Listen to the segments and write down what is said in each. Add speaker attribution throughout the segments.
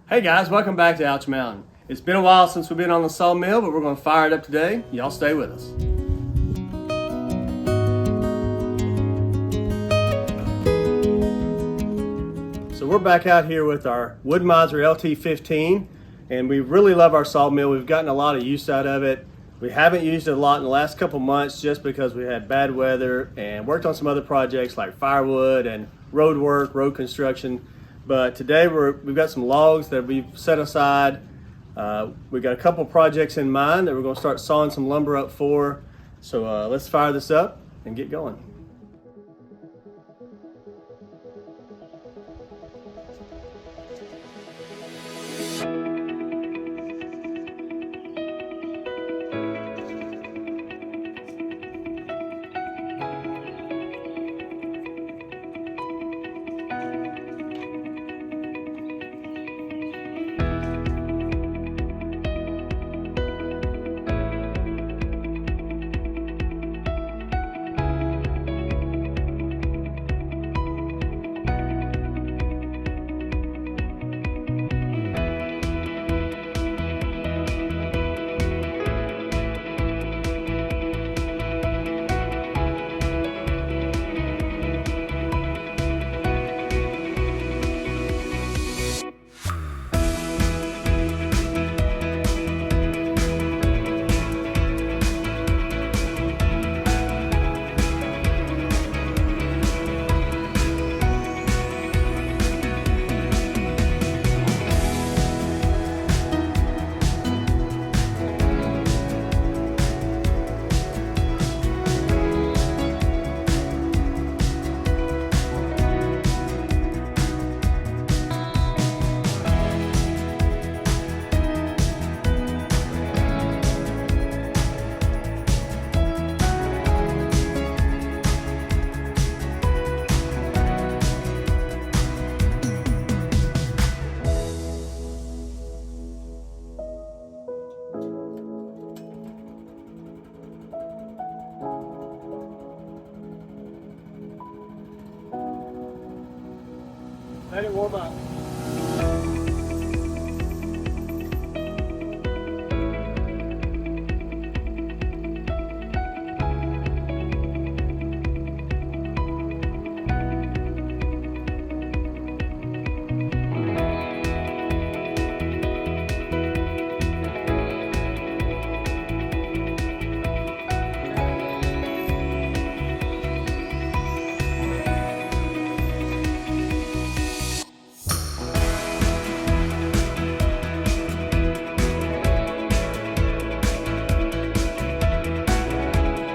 Speaker 1: Hey guys, welcome back to Ouch Mountain. It's been a while since we've been on the sawmill, but we're going to fire it up today. Y'all stay with us. So we're back out here with our Wood-Mizer LT15, and we really love our sawmill. We've gotten a lot of use out of it. We haven't used it a lot in the last couple months just because we had bad weather and worked on some other projects like firewood and road work, road construction. But today we've got some logs that we've set aside. We've got a couple projects in mind that we're going to start sawing some lumber up for. So let's fire this up and get going. Let it warm up.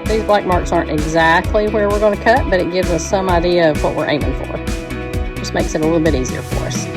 Speaker 2: These black marks aren't exactly where we're going to cut, but it gives us some idea of what we're aiming for. Just makes it a little bit easier for us.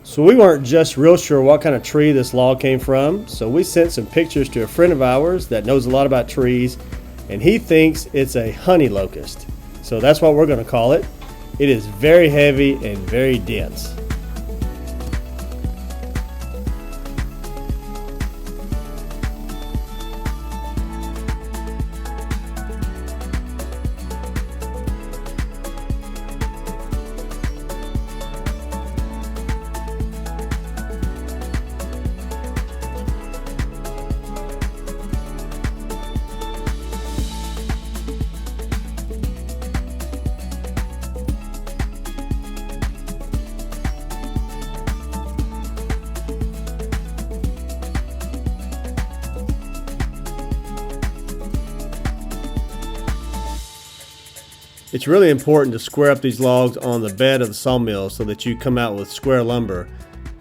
Speaker 1: So we weren't just real sure what kind of tree this log came from, so we sent some pictures to a friend of ours that knows a lot about trees, and he thinks it's a honey locust. So that's what we're going to call it. It is very heavy and very dense. It's really important to square up these logs on the bed of the sawmill so that you come out with square lumber.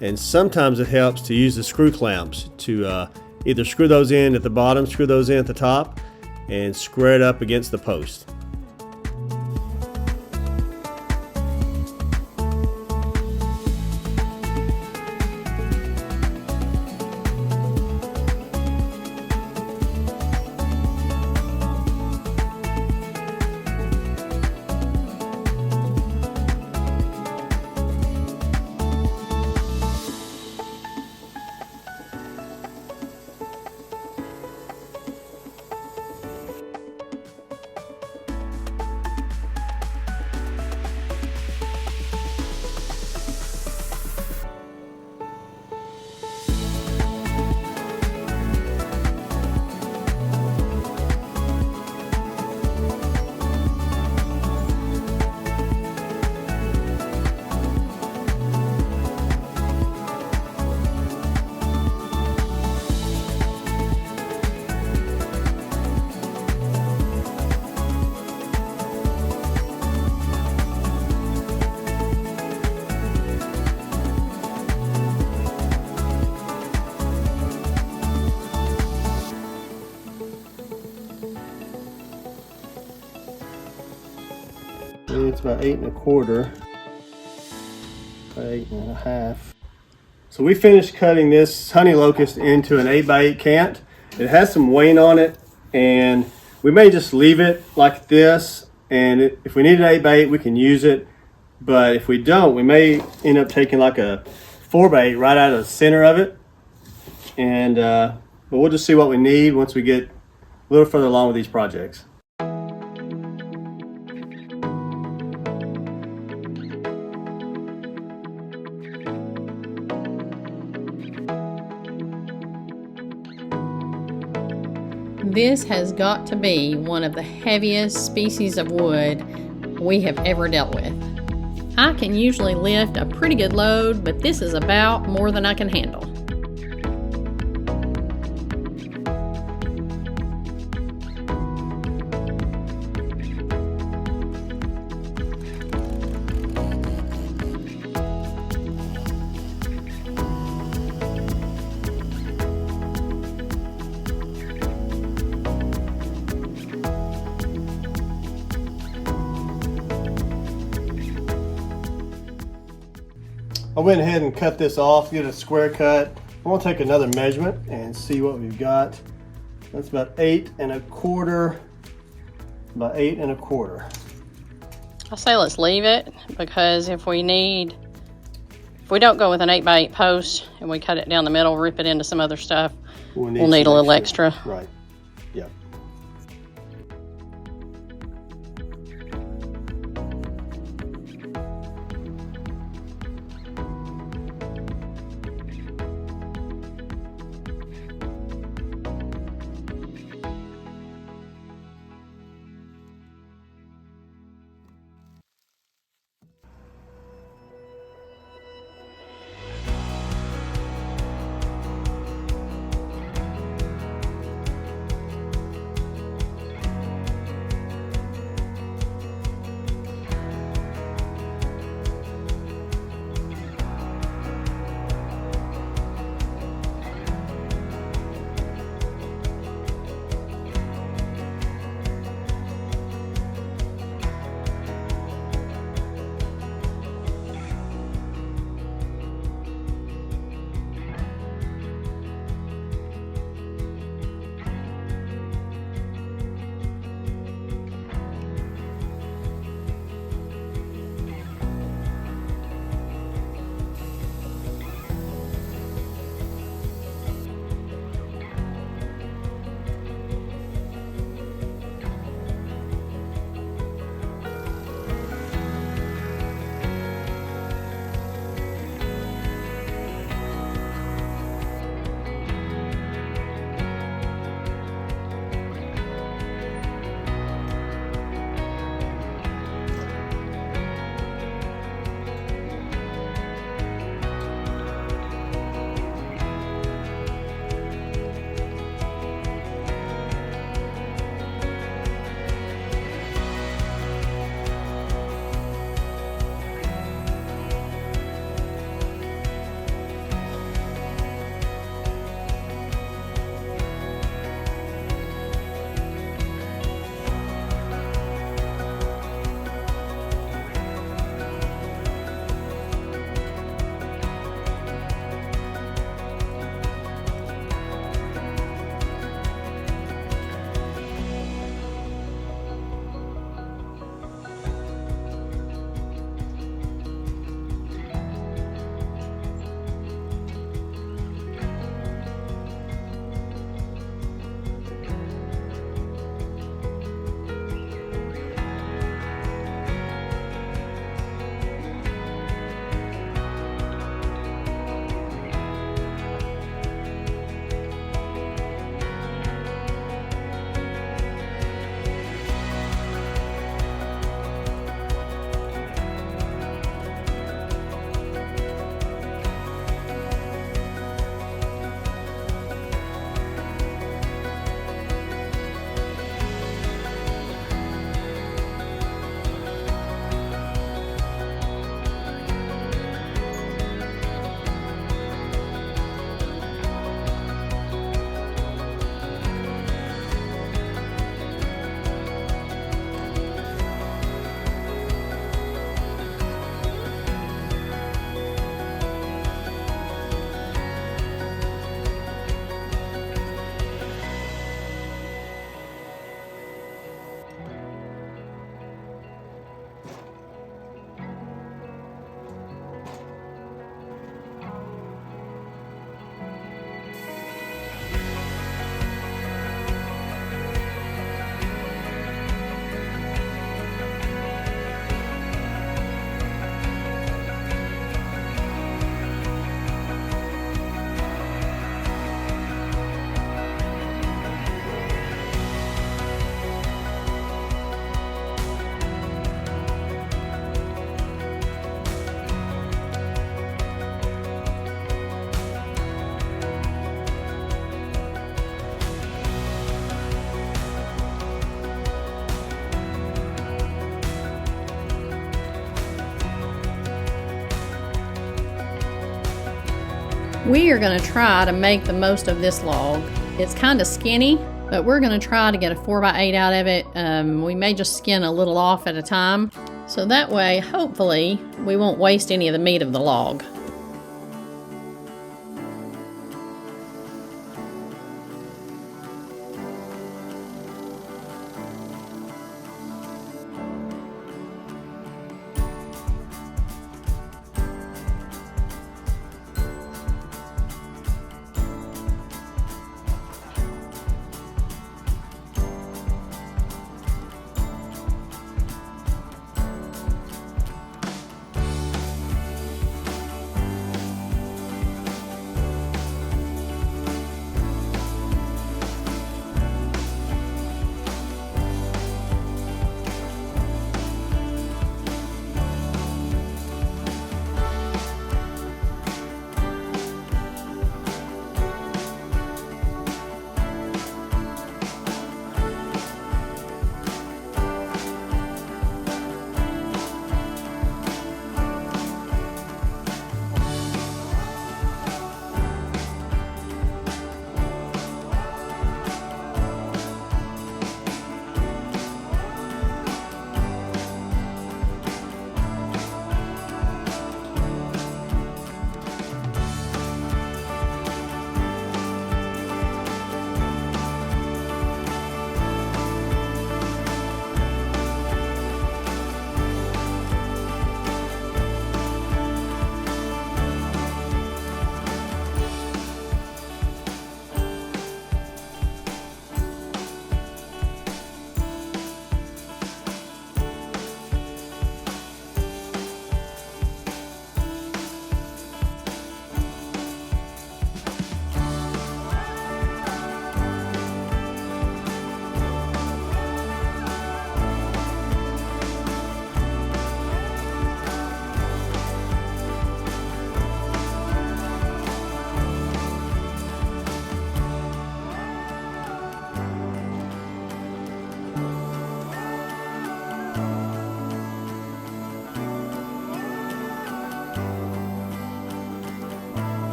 Speaker 1: And sometimes it helps to use the screw clamps to either screw those in at the bottom, screw those in at the top, and square it up against the post. It's about 8 1/4, about 8 1/2. So we finished cutting this honey locust into an 8x8 cant. It has some wane on it, and we may just leave it like this, and if we need an 8x8 we can use it, but if we don't, we may end up taking like a 4x8 right out of the center of it, and but we'll just see what we need once we get a little further along with these projects.
Speaker 2: This has got to be one of the heaviest species of wood we have ever dealt with. I can usually lift a pretty good load, but this is about more than I can handle.
Speaker 1: I went ahead and cut this off, get a square cut. I'm gonna take another measurement and see what we've got. That's about 8 1/4, about 8 1/4.
Speaker 2: I say let's leave it, because if we don't go with an 8x8 post and we cut it down the middle, rip it into some other stuff, we'll need a little extra.
Speaker 1: Right, yeah.
Speaker 2: We are going to try to make the most of this log. It's kind of skinny, but we're going to try to get a 4x8 out of it. We may just skin a little off at a time. So that way, hopefully, we won't waste any of the meat of the log.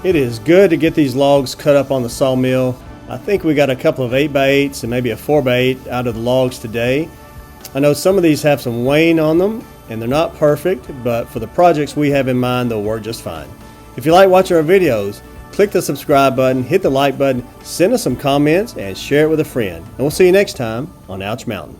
Speaker 1: It is good to get these logs cut up on the sawmill. I think we got a couple of 8x8s and maybe a 4x8 out of the logs today. I know some of these have some wane on them and they're not perfect, but for the projects we have in mind, they'll work just fine. If you like watching our videos, click the subscribe button, hit the like button, send us some comments, and share it with a friend. And we'll see you next time on Ouch Mountain.